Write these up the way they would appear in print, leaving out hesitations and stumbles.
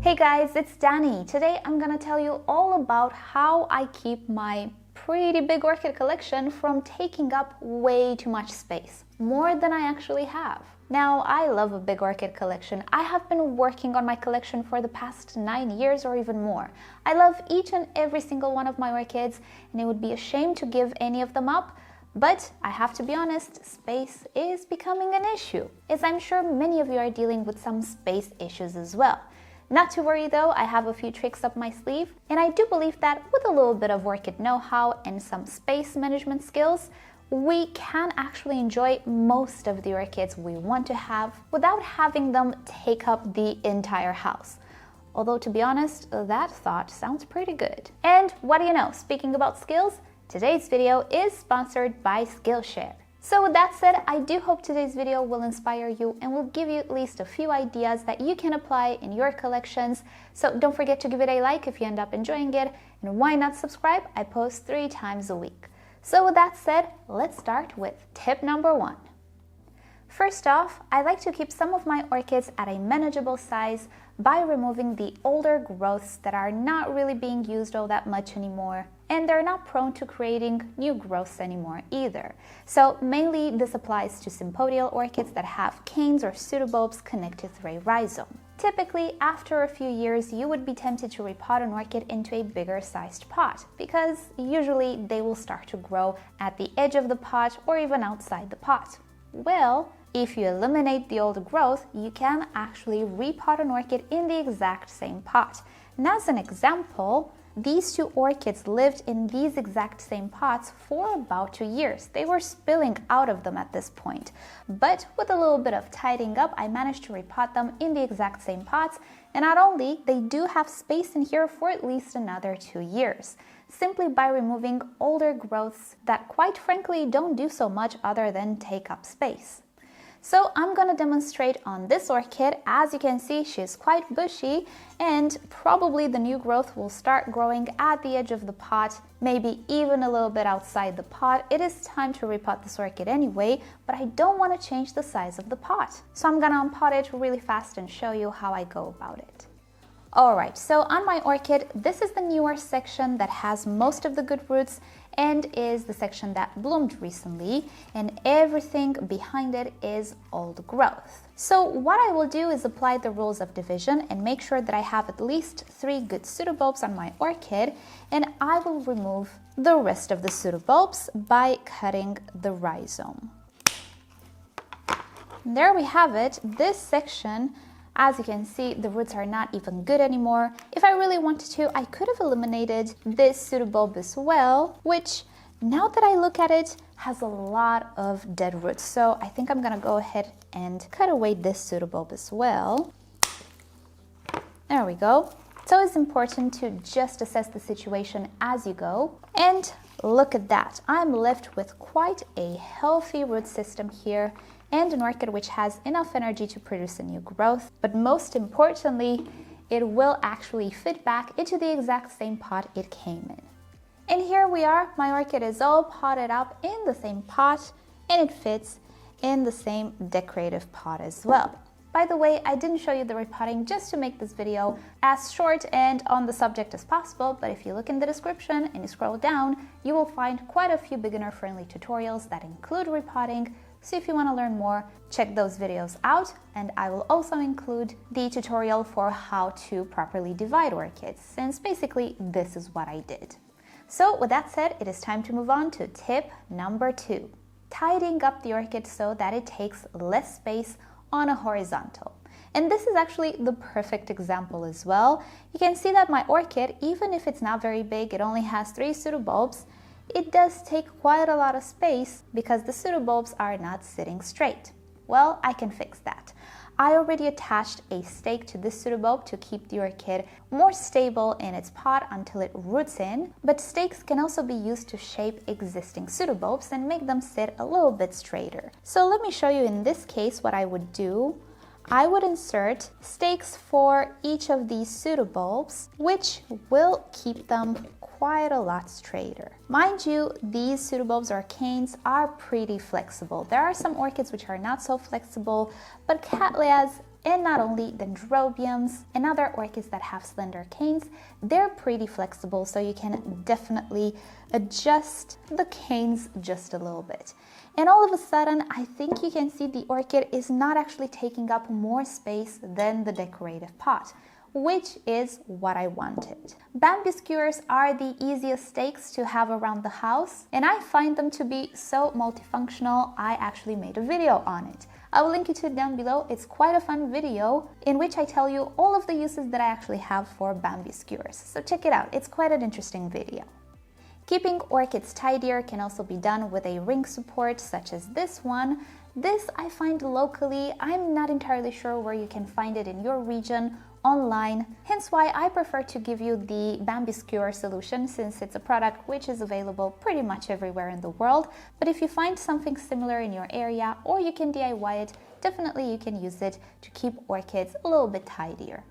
Hey guys, it's Danny. Today I'm gonna tell you all about how I keep my pretty big orchid collection from taking up way too much space, more than I actually have. Now, I love a big orchid collection. I have been working on my collection for the past 9 years or even more. I love each and every single one of my orchids, and it would be a shame to give any of them up. But I have to be honest, space is becoming an issue, as I'm sure many of you are dealing with some space issues as well. Not to worry though, I have a few tricks up my sleeve, and I do believe that with a little bit of orchid know-how and some space management skills, we can actually enjoy most of the orchids we want to have without having them take up the entire house. Although to be honest, that thought sounds pretty good. And what do you know, speaking about skills, today's video is sponsored by Skillshare. So with that said, I do hope today's video will inspire you and will give you at least a few ideas that you can apply in your collections. So don't forget to give it a like if you end up enjoying it, and why not subscribe? I post 3 times a week. So with that said, let's start with tip number 1. First off, I like to keep some of my orchids at a manageable size by removing the older growths that are not really being used all that much anymore, and they're not prone to creating new growths anymore either. So mainly this applies to sympodial orchids that have canes or pseudobulbs connected through a rhizome. Typically, after a few years, you would be tempted to repot an orchid into a bigger sized pot, because usually they will start to grow at the edge of the pot or even outside the pot. Well, if you eliminate the old growth, you can actually repot an orchid in the exact same pot. And as an example, these 2 orchids lived in these exact same pots for about 2 years. They were spilling out of them at this point. But with a little bit of tidying up, I managed to repot them in the exact same pots. And not only, they do have space in here for at least another 2 years, simply by removing older growths that quite frankly don't do so much other than take up space. So I'm going to demonstrate on this orchid. As you can see, she's quite bushy, and probably the new growth will start growing at the edge of the pot, maybe even a little bit outside the pot. It is time to repot this orchid anyway, but I don't want to change the size of the pot. So I'm going to unpot it really fast and show you how I go about it. Alright, so on my orchid, this is the newer section that has most of the good roots and is the section that bloomed recently, and everything behind it is old growth. So what I will do is apply the rules of division and make sure that I have at least 3 good pseudobulbs on my orchid, and I will remove the rest of the pseudobulbs by cutting the rhizome. And there we have it, this section. As you can see, the roots are not even good anymore. If I really wanted to, I could have eliminated this pseudobulb as well, which, now that I look at it, has a lot of dead roots. So I think I'm gonna go ahead and cut away this pseudobulb as well. There we go. It's always important to just assess the situation as you go. And look at that. I'm left with quite a healthy root system here, and an orchid which has enough energy to produce a new growth, but most importantly, it will actually fit back into the exact same pot it came in. And here we are, my orchid is all potted up in the same pot, and it fits in the same decorative pot as well. By the way, I didn't show you the repotting just to make this video as short and on the subject as possible, but if you look in the description and you scroll down, you will find quite a few beginner-friendly tutorials that include repotting. So if you want to learn more, check those videos out, and I will also include the tutorial for how to properly divide orchids, since basically this is what I did. So with that said, it is time to move on to tip number 2, tidying up the orchid so that it takes less space on a horizontal. And this is actually the perfect example as well. You can see that my orchid, even if it's not very big, it only has 3 pseudobulbs, it does take quite a lot of space because the pseudobulbs are not sitting straight. Well, I can fix that. I already attached a stake to this pseudobulb to keep the orchid more stable in its pot until it roots in, but stakes can also be used to shape existing pseudobulbs and make them sit a little bit straighter. So let me show you in this case what I would do. I would insert stakes for each of these pseudobulbs, which will keep them quite a lot straighter. Mind you, these pseudobulbs or canes are pretty flexible. There are some orchids which are not so flexible, but Cattleyas And not only dendrobiums and other orchids that have slender canes, they're pretty flexible, so you can definitely adjust the canes just a little bit. And all of a sudden, I think you can see the orchid is not actually taking up more space than the decorative pot, which is what I wanted. Bamboo skewers are the easiest stakes to have around the house, and I find them to be so multifunctional, I actually made a video on it. I will link you to it down below. It's quite a fun video in which I tell you all of the uses that I actually have for bamboo skewers. So check it out, it's quite an interesting video. Keeping orchids tidier can also be done with a ring support such as this one. This I find locally. I'm not entirely sure where you can find it in your region online, hence why I prefer to give you the bamboo skewer solution, since it's a product which is available pretty much everywhere in the world. But if you find something similar in your area, or you can DIY it, definitely you can use it to keep orchids a little bit tidier.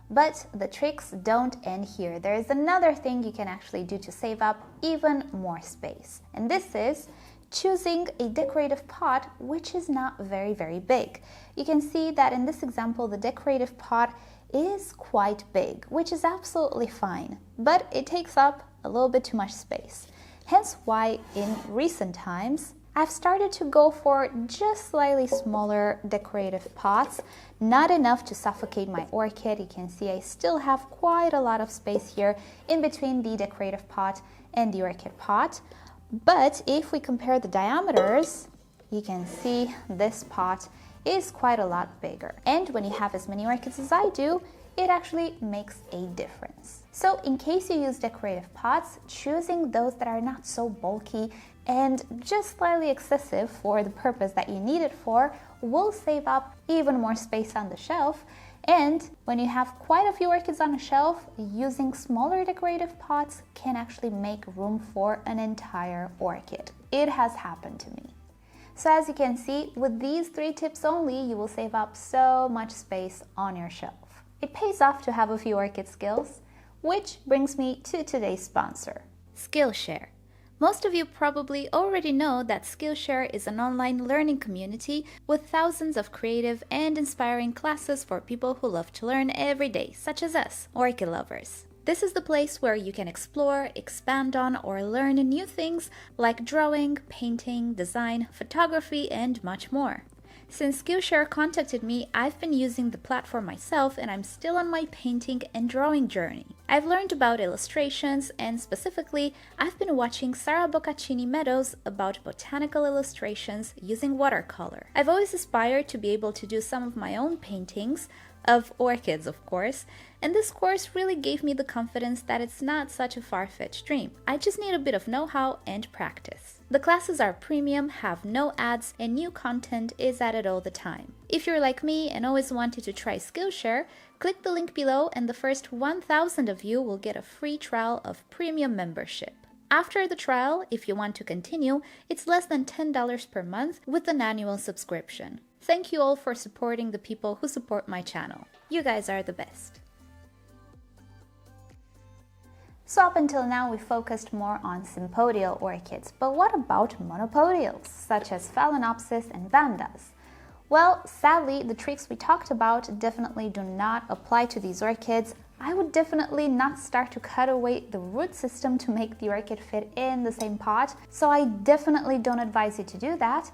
But the tricks don't end here. There is another thing you can actually do to save up even more space, and this is choosing a decorative pot which is not very big. You can see that in this example the decorative pot is quite big, which is absolutely fine, but it takes up a little bit too much space. Hence why in recent times I've started to go for just slightly smaller decorative pots, not enough to suffocate my orchid. You can see I still have quite a lot of space here in between the decorative pot and the orchid pot. But if we compare the diameters, you can see this pot is quite a lot bigger. And when you have as many orchids as I do, it actually makes a difference. So in case you use decorative pots, choosing those that are not so bulky and just slightly excessive for the purpose that you need it for will save up even more space on the shelf. And when you have quite a few orchids on a shelf, using smaller decorative pots can actually make room for an entire orchid. It has happened to me. So as you can see, with these 3 tips only, you will save up so much space on your shelf. It pays off to have a few orchid skills, which brings me to today's sponsor, Skillshare. Most of you probably already know that Skillshare is an online learning community with thousands of creative and inspiring classes for people who love to learn every day, such as us, orchid lovers. This is the place where you can explore, expand on, or learn new things like drawing, painting, design, photography, and much more. Since Skillshare contacted me, I've been using the platform myself, and I'm still on my painting and drawing journey. I've learned about illustrations, and specifically, I've been watching Sara Boccaccini Meadows about botanical illustrations using watercolor. I've always aspired to be able to do some of my own paintings, of orchids of course, and this course really gave me the confidence that it's not such a far-fetched dream. I just need a bit of know-how and practice. The classes are premium, have no ads, and new content is added all the time. If you're like me and always wanted to try Skillshare, click the link below and the first 1,000 of you will get a free trial of premium membership. After the trial, if you want to continue, it's less than $10 per month with an annual subscription. Thank you all for supporting the people who support my channel. You guys are the best. So up until now we focused more on sympodial orchids, but what about monopodials, such as Phalaenopsis and Vandas? Well, sadly, the tricks we talked about definitely do not apply to these orchids. I would definitely not start to cut away the root system to make the orchid fit in the same pot, so I definitely don't advise you to do that.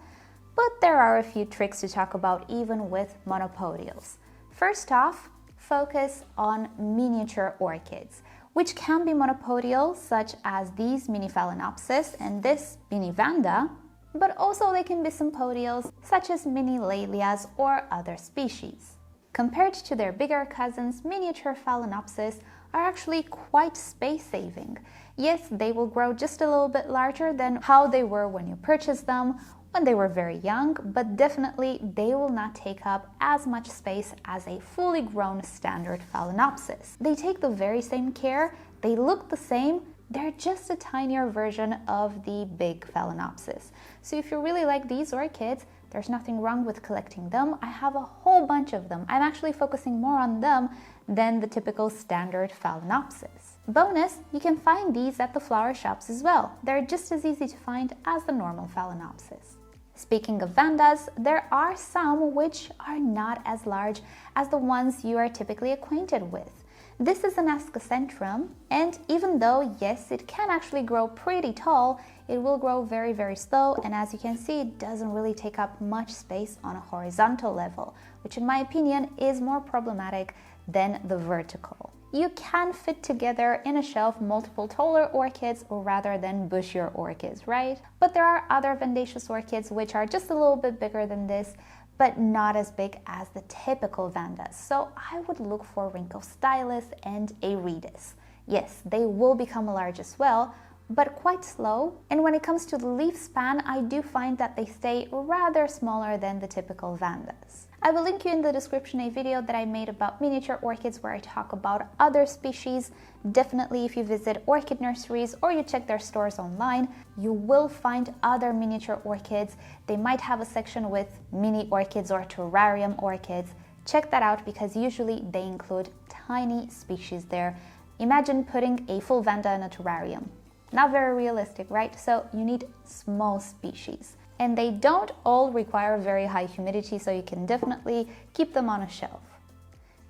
But there are a few tricks to talk about even with monopodials. First off, focus on miniature orchids, which can be monopodial, such as these mini Phalaenopsis and this mini Vanda, but also they can be sympodials, such as mini Laelias or other species. Compared to their bigger cousins, miniature Phalaenopsis are actually quite space-saving. Yes, they will grow just a little bit larger than how they were when you purchased them, when they were very young, but definitely they will not take up as much space as a fully grown standard Phalaenopsis. They take the very same care, they look the same, they're just a tinier version of the big Phalaenopsis. So if you really like these orchids, there's nothing wrong with collecting them. I have a whole bunch of them. I'm actually focusing more on them than the typical standard Phalaenopsis. Bonus, you can find these at the flower shops as well. They're just as easy to find as the normal Phalaenopsis. Speaking of vandas, there are some which are not as large as the ones you are typically acquainted with. This is an Ascocentrum, and even though, yes, it can actually grow pretty tall, it will grow very, very slow, and as you can see, it doesn't really take up much space on a horizontal level, which in my opinion is more problematic than the vertical. You can fit together in a shelf multiple taller orchids rather than bushier orchids, right? But there are other vandaceous orchids which are just a little bit bigger than this, but not as big as the typical vandas. So I would look for Rhynchostylis and Aridis. Yes, they will become large as well, but quite slow. And when it comes to the leaf span, I do find that they stay rather smaller than the typical vandas. I will link you in the description a video that I made about miniature orchids where I talk about other species. Definitely if you visit orchid nurseries or you check their stores online, you will find other miniature orchids. They might have a section with mini orchids or terrarium orchids. Check that out because usually they include tiny species there. Imagine putting a full vanda in a terrarium. Not very realistic, right? So you need small species. And they don't all require very high humidity, so you can definitely keep them on a shelf.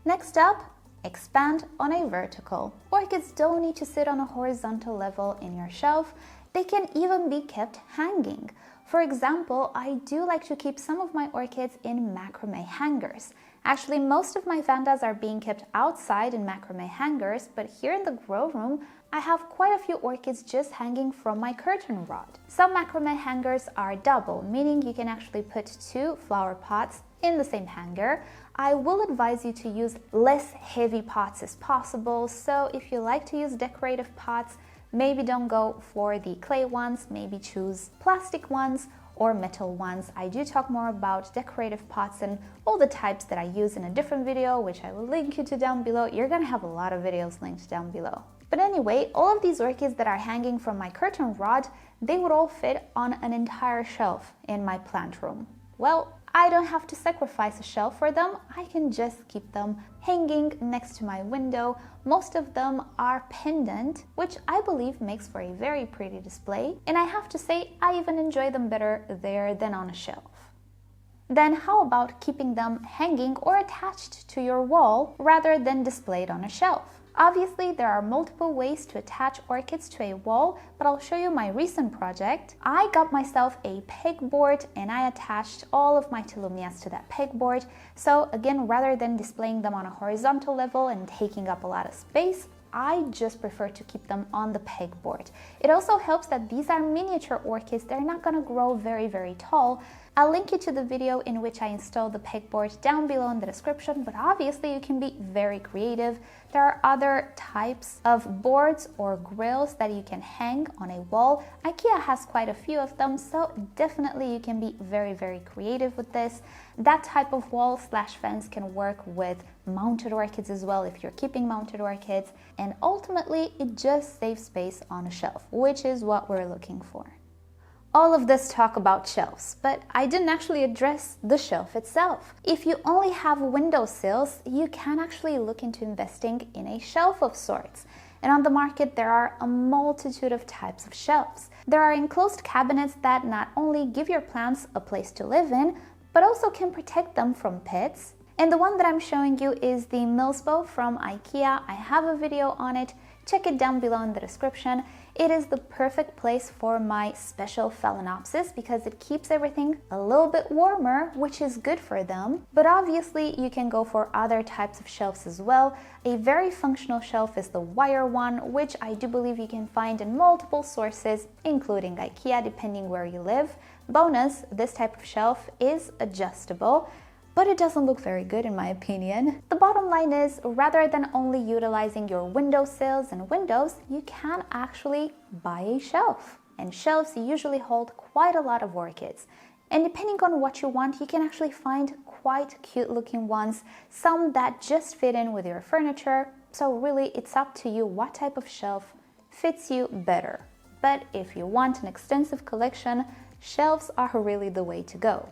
Next up, expand on a vertical. Orchids don't need to sit on a horizontal level in your shelf. They can even be kept hanging. For example, I do like to keep some of my orchids in macrame hangers. Actually, most of my vandas are being kept outside in macrame hangers, but here in the grow room, I have quite a few orchids just hanging from my curtain rod. Some macrame hangers are double, meaning you can actually put 2 flower pots in the same hanger. I will advise you to use less heavy pots as possible, so if you like to use decorative pots, maybe don't go for the clay ones, maybe choose plastic ones or metal ones. I do talk more about decorative pots and all the types that I use in a different video, which I will link you to down below. You're gonna have a lot of videos linked down below. But anyway, all of these orchids that are hanging from my curtain rod, they would all fit on an entire shelf in my plant room. Well, I don't have to sacrifice a shelf for them. I can just keep them hanging next to my window. Most of them are pendant, which I believe makes for a very pretty display. And I have to say, I even enjoy them better there than on a shelf. Then how about keeping them hanging or attached to your wall rather than displayed on a shelf? Obviously, there are multiple ways to attach orchids to a wall, but I'll show you my recent project. I got myself a pegboard and I attached all of my Tillumnias to that pegboard. So again, rather than displaying them on a horizontal level and taking up a lot of space, I just prefer to keep them on the pegboard. It also helps that these are miniature orchids. They're not gonna grow very, very tall. I'll link you to the video in which I installed the pegboard down below in the description, but obviously you can be very creative. There are other types of boards or grills that you can hang on a wall. IKEA has quite a few of them, so definitely you can be very, very creative with this. That type of wall / fence can work with mounted orchids as well if you're keeping mounted orchids, and ultimately it just saves space on a shelf, which is what we're looking for. All of this talk about shelves, but I didn't actually address the shelf itself. If you only have windowsills, you can actually look into investing in a shelf of sorts. And on the market, there are a multitude of types of shelves. There are enclosed cabinets that not only give your plants a place to live in, but also can protect them from pets. And the one that I'm showing you is the Milsbo from IKEA. I have a video on it. Check it down below in the description. It is the perfect place for my special Phalaenopsis because it keeps everything a little bit warmer, which is good for them. But obviously you can go for other types of shelves as well. A very functional shelf is the wire one, which I do believe you can find in multiple sources, including IKEA, depending where you live. Bonus, this type of shelf is adjustable, but it doesn't look very good in my opinion. The bottom line is, rather than only utilizing your windowsills and windows, you can actually buy a shelf. And shelves usually hold quite a lot of orchids. And depending on what you want, you can actually find quite cute looking ones, some that just fit in with your furniture. So really, it's up to you what type of shelf fits you better. But if you want an extensive collection, shelves are really the way to go.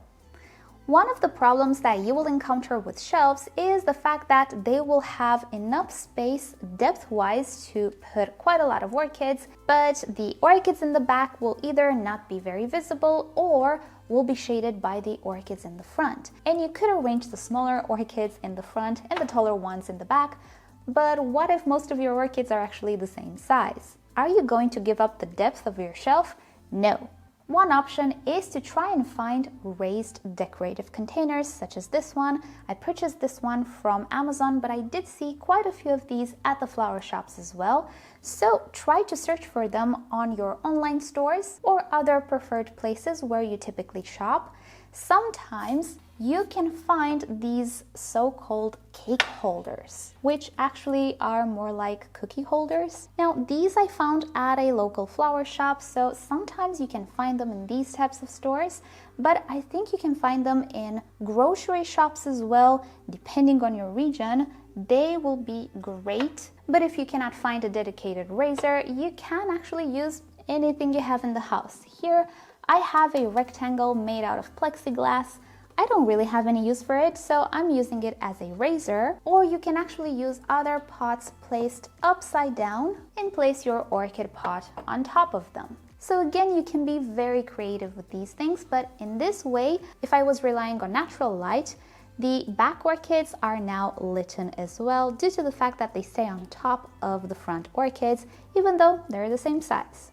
One of the problems that you will encounter with shelves is the fact that they will have enough space depth-wise to put quite a lot of orchids, but the orchids in the back will either not be very visible or will be shaded by the orchids in the front. And you could arrange the smaller orchids in the front and the taller ones in the back, but what if most of your orchids are actually the same size? Are you going to give up the depth of your shelf? No. One option is to try and find raised decorative containers such as this one. I purchased this one from Amazon, but I did see quite a few of these at the flower shops as well. So try to search for them on your online stores or other preferred places where you typically shop. Sometimes you can find these so-called cake holders, which actually are more like cookie holders. Now, these I found at a local flower shop, so sometimes you can find them in these types of stores, but I think you can find them in grocery shops as well, depending on your region. They will be great, but if you cannot find a dedicated razor, you can actually use anything you have in the house. Here, I have a rectangle made out of plexiglass. I don't really have any use for it, so I'm using it as a razor, or you can actually use other pots placed upside down and place your orchid pot on top of them. So again, you can be very creative with these things, but in this way, if I was relying on natural light, the back orchids are now lit in as well due to the fact that they stay on top of the front orchids, even though they're the same size.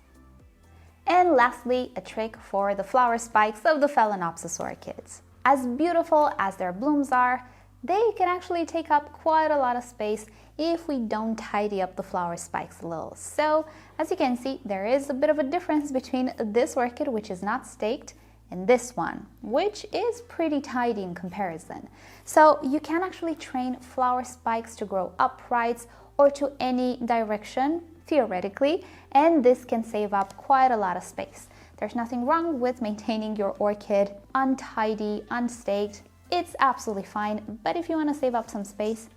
And lastly, a trick for the flower spikes of the Phalaenopsis orchids. As beautiful as their blooms are, they can actually take up quite a lot of space if we don't tidy up the flower spikes a little. So, as you can see, there is a bit of a difference between this orchid, which is not staked, and this one, which is pretty tidy in comparison. So you can actually train flower spikes to grow upright or to any direction, theoretically, and this can save up quite a lot of space. There's nothing wrong with maintaining your orchid untidy, unstaked. It's absolutely fine, but if you want to save up some space,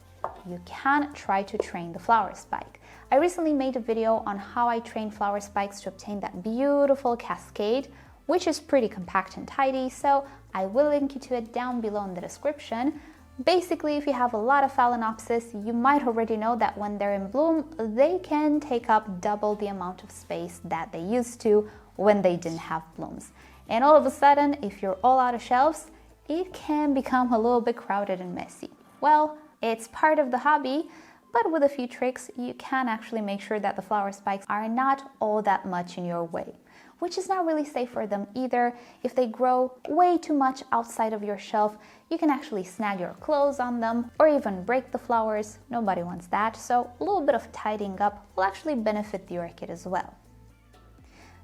you can try to train the flower spike. I recently made a video on how I train flower spikes to obtain that beautiful cascade, which is pretty compact and tidy, so I will link you to it down below in the description. Basically, if you have a lot of Phalaenopsis, you might already know that when they're in bloom, they can take up double the amount of space that they used to when they didn't have blooms. And all of a sudden, if you're all out of shelves, it can become a little bit crowded and messy. Well, it's part of the hobby, but with a few tricks, you can actually make sure that the flower spikes are not all that much in your way, which is not really safe for them either. If they grow way too much outside of your shelf, you can actually snag your clothes on them or even break the flowers. Nobody wants that, so a little bit of tidying up will actually benefit the orchid as well.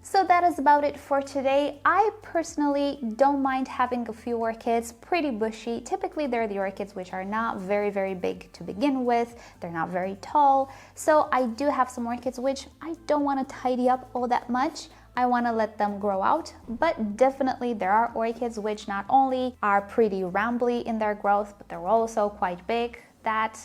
So that is about it for today. I personally don't mind having a few orchids, pretty bushy. Typically they're the orchids which are not very, very big to begin with. They're not very tall. So I do have some orchids which I don't want to tidy up all that much. I want to let them grow out, but definitely there are orchids which not only are pretty rambly in their growth, but they're also quite big that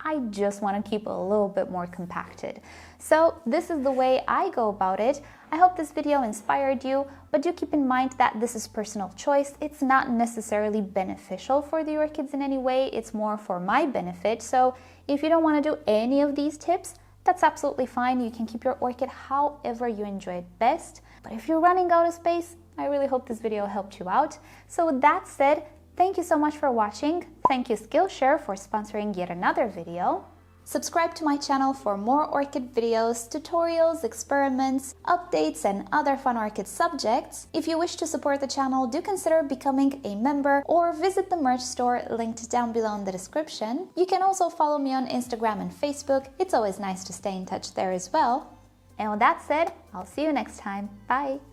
I just want to keep a little bit more compacted. So this is the way I go about it. I hope this video inspired you, but do keep in mind that this is personal choice. It's not necessarily beneficial for the orchids in any way. It's more for my benefit. So if you don't want to do any of these tips, that's absolutely fine. You can keep your orchid however you enjoy it best. But if you're running out of space, I really hope this video helped you out. So with that said, thank you so much for watching. Thank you Skillshare for sponsoring yet another video. Subscribe to my channel for more orchid videos, tutorials, experiments, updates, and other fun orchid subjects. If you wish to support the channel, do consider becoming a member or visit the merch store linked down below in the description. You can also follow me on Instagram and Facebook. It's always nice to stay in touch there as well. And with that said, I'll see you next time. Bye!